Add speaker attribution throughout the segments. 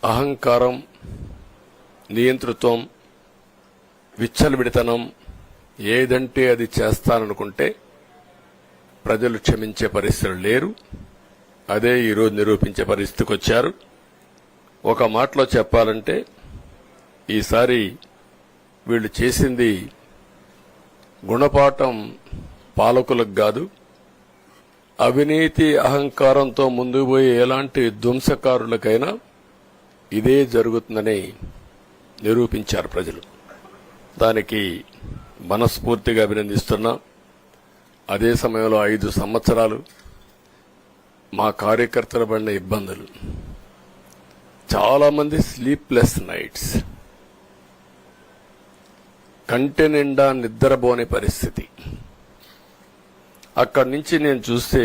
Speaker 1: అహంకారం, నియంతృత్వం, విచ్చలవిడితనం ఏదంటే అది చేస్తాననుకుంటే ప్రజలు క్షమించే పరిస్థితులు లేరు. అదే ఈరోజు నిరూపించే పరిస్థితికి వచ్చారు. ఒక మాటలో చెప్పాలంటే ఈసారి వీళ్ళు చేసింది గుణపాఠం పాలకులకు కాదు, అవినీతి అహంకారంతో ముందుకు పోయే ఎలాంటి ధ్వంసకారులకైనా ఇదే జరుగుతుందని నిరూపించారు ప్రజలు. దానికి మనస్ఫూర్తిగా అభినందిస్తున్నా. అదే సమయంలో 5 సంవత్సరాలు మా కార్యకర్తల పడిన ఇబ్బందులు, చాలా మంది స్లీప్లెస్ నైట్స్, కంటి నిండా నిద్రపోని పరిస్థితి. అక్కడి నుంచి నేను చూస్తే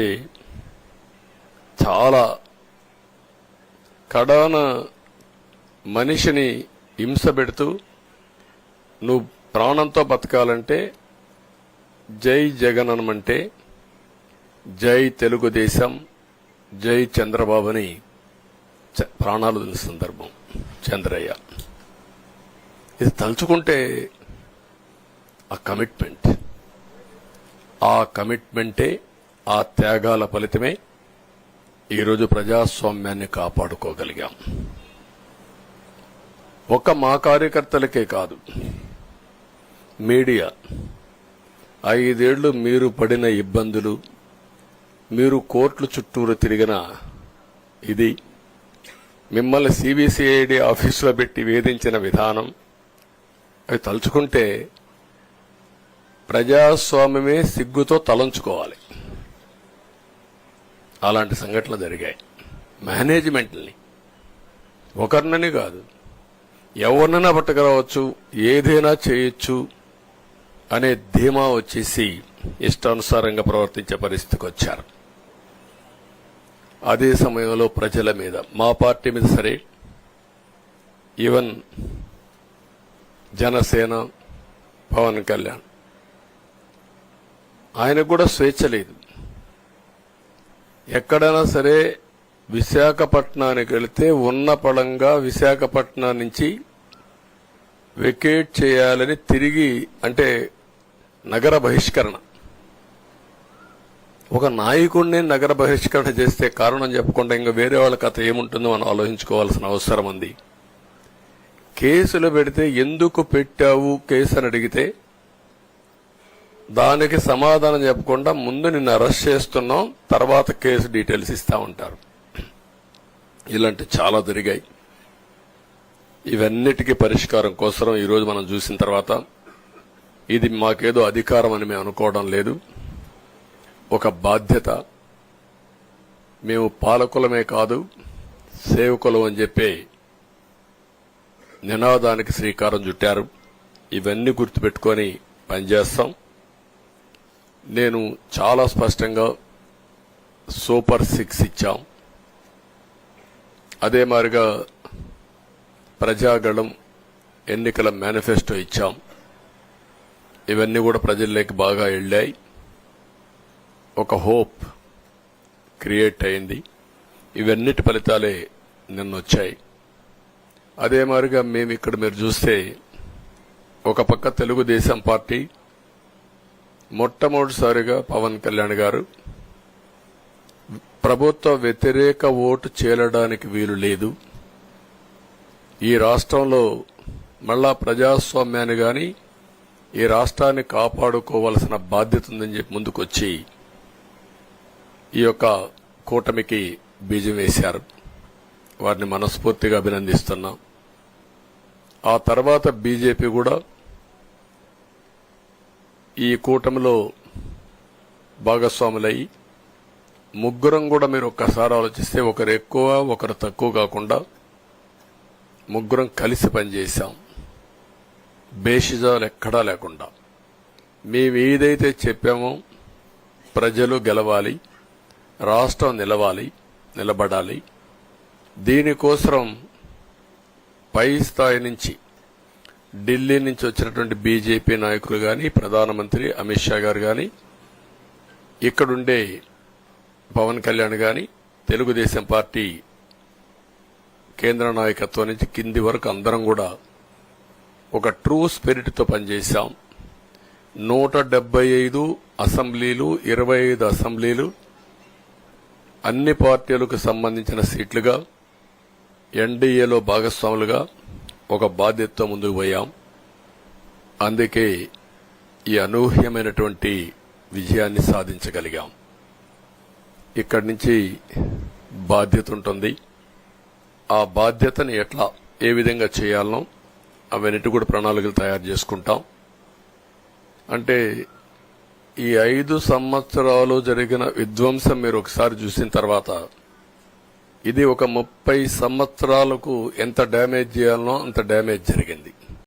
Speaker 1: చాలా కడాన మనిషిని హింస పెడుతూ నువ్వు ప్రాణంతో బతకాలంటే జై జగన్ అనమంటే జై తెలుగుదేశం, జై చంద్రబాబుని ప్రాణాలు వదిలిన సందర్భం చంద్రయ్య. ఇది తలుచుకుంటే ఆ కమిట్మెంటే, ఆ త్యాగాల ఫలితమే ఈరోజు ప్రజాస్వామ్యాన్ని కాపాడుకోగలిగాం. ఒక మా కార్యకర్తలకే కాదు, మీడియా 5 ఏళ్లు మీరు పడిన ఇబ్బందులు, మీరు కోర్టుల చుట్టూరు తిరిగిన ఇది, మిమ్మల్ని సిబిసిఐడి ఆఫీసులో పెట్టి వేధించిన విధానం, అవి తలుచుకుంటే ప్రజాస్వామ్యమే సిగ్గుతో తలంచుకోవాలి. అలాంటి సంఘటనలు జరిగాయి. మేనేజ్మెంట్ని ఒకరినని కాదు, ఎవరినైనా పట్టుకురావచ్చు, ఏదైనా చేయొచ్చు అనే ధీమా వచ్చేసి ఇష్టానుసారంగా ప్రవర్తించే పరిస్థితికి వచ్చారు. అదే సమయంలో ప్రజల మీద, మా పార్టీ మీద సరే, ఈవెన్ జనసేన, పవన్ కళ్యాణ్, ఆయనకు కూడా స్వేచ్ఛ లేదు. ఎక్కడైనా సరే విశాఖపట్నానికి వెళితే ఉన్న పళంగా విశాఖపట్నం నుంచి వెకేట్ చేయాలని తిరిగి, అంటే నగర బహిష్కరణ. ఒక నాయకుడిని నగర బహిష్కరణ చేస్తే కారణం చెప్పకుండా ఇంకా వేరే వాళ్ళ కథ ఏముంటుందో మనం ఆలోచించుకోవాల్సిన అవసరం ఉంది. కేసులు పెడితే ఎందుకు పెట్టావు కేసు అని అడిగితే దానికి సమాధానం చెప్పకుండా ముందు నిన్ను అరెస్ట్ చేస్తున్నాం, తర్వాత కేసు డీటెయిల్స్ ఇస్తా ఉంటారు. ఇలాంటి చాలా జరిగాయి. ఇవన్నిటికీ పరిష్కారం కోసం ఈరోజు మనం చూసిన తర్వాత ఇది మాకేదో అధికారం అని మేము అనుకోవడం లేదు, ఒక బాధ్యత. మేము పాలకులమే కాదు సేవకులం అని చెప్పే నినాదానికి శ్రీకారం చుట్టారు. ఇవన్నీ గుర్తుపెట్టుకొని పనిచేస్తాం. నేను చాలా స్పష్టంగా సూపర్ 6 ఇచ్చాం. అదే మాదిరిగా ప్రజాగళం ఎన్నికల మేనిఫెస్టో ఇచ్చాం. ఇవన్నీ కూడా ప్రజల్లోకి బాగా వెళ్ళాయి. ఒక హోప్ క్రియేట్ అయింది. ఇవన్నిటి ఫలితాలే నిన్నొచ్చాయి. అదే మాదిరిగా మేము ఇక్కడ మీరు చూస్తే ఒక పక్క తెలుగుదేశం పార్టీ మొట్టమొదటిసారిగా పవన్ కళ్యాణ్ గారు ప్రభుత్వ వ్యతిరేక ఓటు చేరడానికి వీలు లేదు, ఈ రాష్ట్రంలో మళ్ళా ప్రజాస్వామ్యాన్ని గాని ఈ రాష్ట్రాన్ని కాపాడుకోవాల్సిన బాధ్యత ఉందని చెప్పి ముందుకొచ్చి ఈ యొక్క కూటమికి బీజం వేశారు. వారిని మనస్ఫూర్తిగా అభినందిస్తున్నాం. ఆ తర్వాత బీజేపీ కూడా ఈ కూటమిలో భాగస్వాములయ్యి ముగ్గురం కూడా మీరు ఒక్కసారి ఆలోచిస్తే ఒకరు ఎక్కువ ఒకరు తక్కువ కాకుండా ముగ్గురం కలిసి పనిచేశాం. బేషిజాలు ఎక్కడా లేకుండా మేము ఏదైతే చెప్పామో ప్రజలు గెలవాలి, రాష్ట్రం నిలబడాలి, దీనికోసం పై స్థాయి నుంచి ఢిల్లీ నుంచి వచ్చినటువంటి బీజేపీ నాయకులు గాని, ప్రధానమంత్రి అమిత్ షా గారు గాని, ఇక్కడుండే పవన్ కళ్యాణ్ గాని, తెలుగుదేశం పార్టీ కేంద్ర నాయకత్వం నుంచి కింది వరకు అందరం కూడా ఒక ట్రూ స్పిరిట్తో పనిచేశాం. 175 అసెంబ్లీలు, 25 అసెంబ్లీలు అన్ని పార్టీలకు సంబంధించిన సీట్లుగా ఎన్డీఏలో భాగస్వాములుగా ఒక బాధ్యతతో ముందుకు పోయాం. అందుకే ఈ అనూహ్యమైనటువంటి విజయాన్ని సాధించగలిగాం. ఇక్కడి నుంచి బాధ్యత ఉంటుంది. ఆ బాధ్యతని ఏ విధంగా చేయాలనో అవన్నిటి కూడా ప్రణాళికలు తయారు చేసుకుంటాం. అంటే ఈ 5 సంవత్సరాలు జరిగిన విధ్వంసం మీరు ఒకసారి చూసిన తర్వాత ఇది ఒక 30 సంవత్సరాలకు ఎంత డ్యామేజ్ చేయాలనో అంత డ్యామేజ్ జరిగింది.